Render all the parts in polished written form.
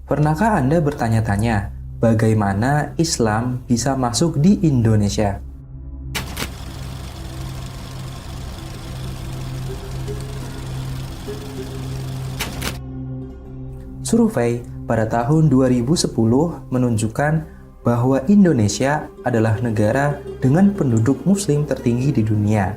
Pernahkah Anda bertanya-tanya, bagaimana Islam bisa masuk di Indonesia? Survei pada tahun 2010 menunjukkan bahwa Indonesia adalah negara dengan penduduk muslim tertinggi di dunia.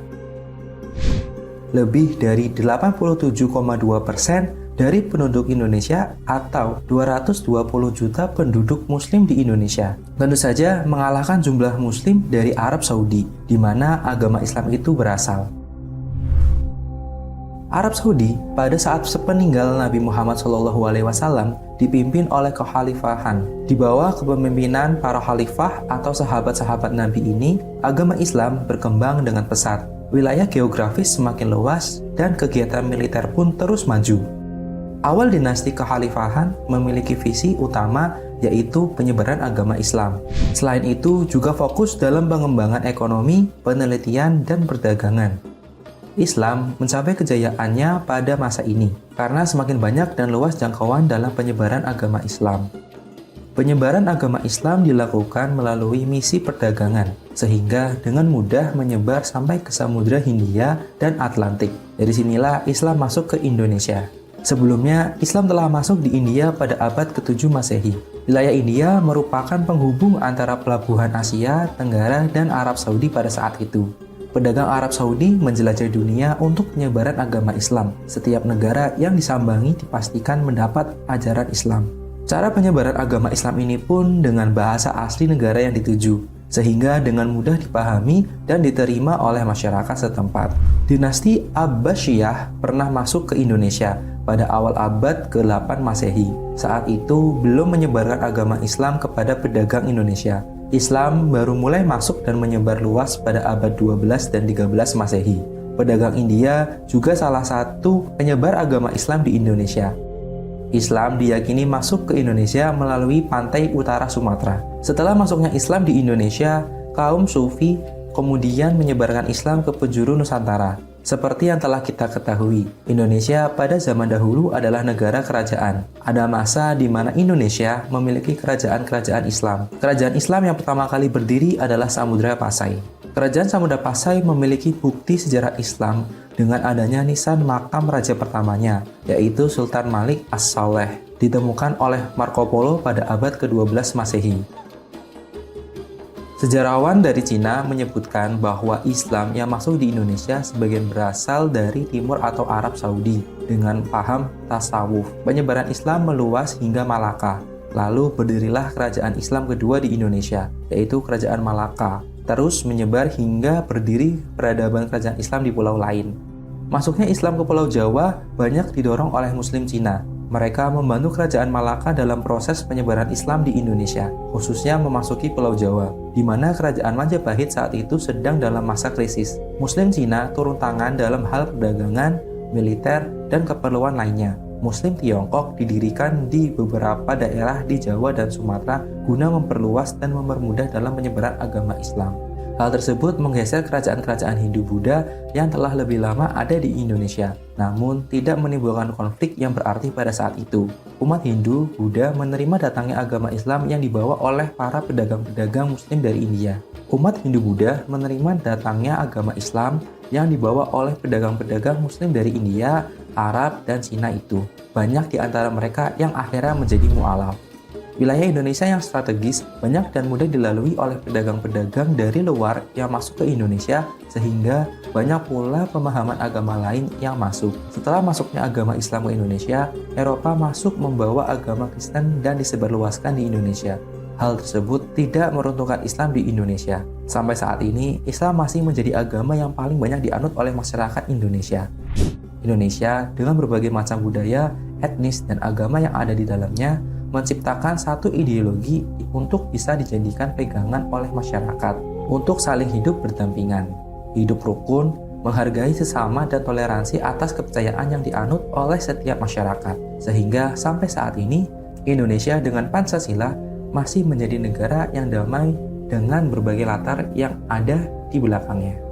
Lebih dari 87,2% dari penduduk Indonesia atau 220 juta penduduk muslim di Indonesia. Tentu saja mengalahkan jumlah muslim dari Arab Saudi, di mana agama Islam itu berasal. Arab Saudi pada saat sepeninggal Nabi Muhammad SAW dipimpin oleh kekhalifahan. Di bawah kepemimpinan para khalifah atau sahabat-sahabat Nabi ini, agama Islam berkembang dengan pesat. Wilayah geografis semakin luas dan kegiatan militer pun terus maju. Awal dinasti kekhalifahan memiliki visi utama yaitu penyebaran agama Islam. Selain itu juga fokus dalam pengembangan ekonomi, penelitian, dan perdagangan. Islam mencapai kejayaannya pada masa ini karena semakin banyak dan luas jangkauan dalam penyebaran agama Islam. Penyebaran agama Islam dilakukan melalui misi perdagangan, sehingga dengan mudah menyebar sampai ke Samudra Hindia dan Atlantik. Dari sinilah Islam masuk ke Indonesia. Sebelumnya, Islam telah masuk di India pada abad ke-7 Masehi. Wilayah India merupakan penghubung antara pelabuhan Asia, Tenggara, dan Arab Saudi pada saat itu. Pedagang Arab Saudi menjelajah dunia untuk penyebaran agama Islam. Setiap negara yang disambangi dipastikan mendapat ajaran Islam. Cara penyebaran agama Islam ini pun dengan bahasa asli negara yang dituju, sehingga dengan mudah dipahami dan diterima oleh masyarakat setempat. Dinasti Abbasiyah pernah masuk ke Indonesia pada awal abad ke-8 Masehi. Saat itu belum menyebarkan agama Islam kepada pedagang Indonesia. Islam baru mulai masuk dan menyebar luas pada abad 12 dan 13 Masehi. Pedagang India juga salah satu penyebar agama Islam di Indonesia. Islam diyakini masuk ke Indonesia melalui pantai utara Sumatera. Setelah masuknya Islam di Indonesia, kaum Sufi kemudian menyebarkan Islam ke penjuru Nusantara. Seperti yang telah kita ketahui, Indonesia pada zaman dahulu adalah negara kerajaan. Ada masa di mana Indonesia memiliki kerajaan-kerajaan Islam. Kerajaan Islam yang pertama kali berdiri adalah Samudra Pasai. Kerajaan Samudra Pasai memiliki bukti sejarah Islam dengan adanya nisan makam raja pertamanya, yaitu Sultan Malik As-Saleh, ditemukan oleh Marco Polo pada abad ke-12 Masehi. Sejarawan dari Cina menyebutkan bahwa Islam yang masuk di Indonesia sebagian berasal dari Timur atau Arab Saudi dengan paham tasawuf. Penyebaran Islam meluas hingga Malaka. Lalu berdirilah kerajaan Islam kedua di Indonesia, yaitu Kerajaan Malaka. Terus menyebar hingga berdiri peradaban kerajaan Islam di pulau lain. Masuknya Islam ke Pulau Jawa banyak didorong oleh Muslim Cina. Mereka membantu Kerajaan Malaka dalam proses penyebaran Islam di Indonesia, khususnya memasuki Pulau Jawa, di mana Kerajaan Majapahit saat itu sedang dalam masa krisis. Muslim Cina turun tangan dalam hal perdagangan, militer, dan keperluan lainnya. Muslim Tiongkok didirikan di beberapa daerah di Jawa dan Sumatera guna memperluas dan mempermudah dalam penyebaran agama Islam. Hal tersebut menggeser kerajaan-kerajaan Hindu-Buddha yang telah lebih lama ada di Indonesia, namun tidak menimbulkan konflik yang berarti pada saat itu. Umat Hindu-Buddha menerima datangnya agama Islam yang dibawa oleh para pedagang-pedagang Muslim dari India. Umat Hindu-Buddha menerima datangnya agama Islam yang dibawa oleh pedagang-pedagang Muslim dari India, Arab, dan Cina itu. Banyak di antara mereka yang akhirnya menjadi mu'alaf. Wilayah Indonesia yang strategis banyak dan mudah dilalui oleh pedagang-pedagang dari luar yang masuk ke Indonesia, sehingga banyak pula pemahaman agama lain yang masuk. Setelah masuknya agama Islam ke Indonesia, Eropa masuk membawa agama Kristen dan disebarluaskan di Indonesia. Hal tersebut tidak meruntuhkan Islam di Indonesia. Sampai saat ini, Islam masih menjadi agama yang paling banyak dianut oleh masyarakat Indonesia. Indonesia dengan berbagai macam budaya, etnis, dan agama yang ada di dalamnya menciptakan satu ideologi untuk bisa dijadikan pegangan oleh masyarakat untuk saling hidup berdampingan, hidup rukun, menghargai sesama dan toleransi atas kepercayaan yang dianut oleh setiap masyarakat. Sehingga sampai saat ini, Indonesia dengan Pancasila masih menjadi negara yang damai dengan berbagai latar yang ada di belakangnya.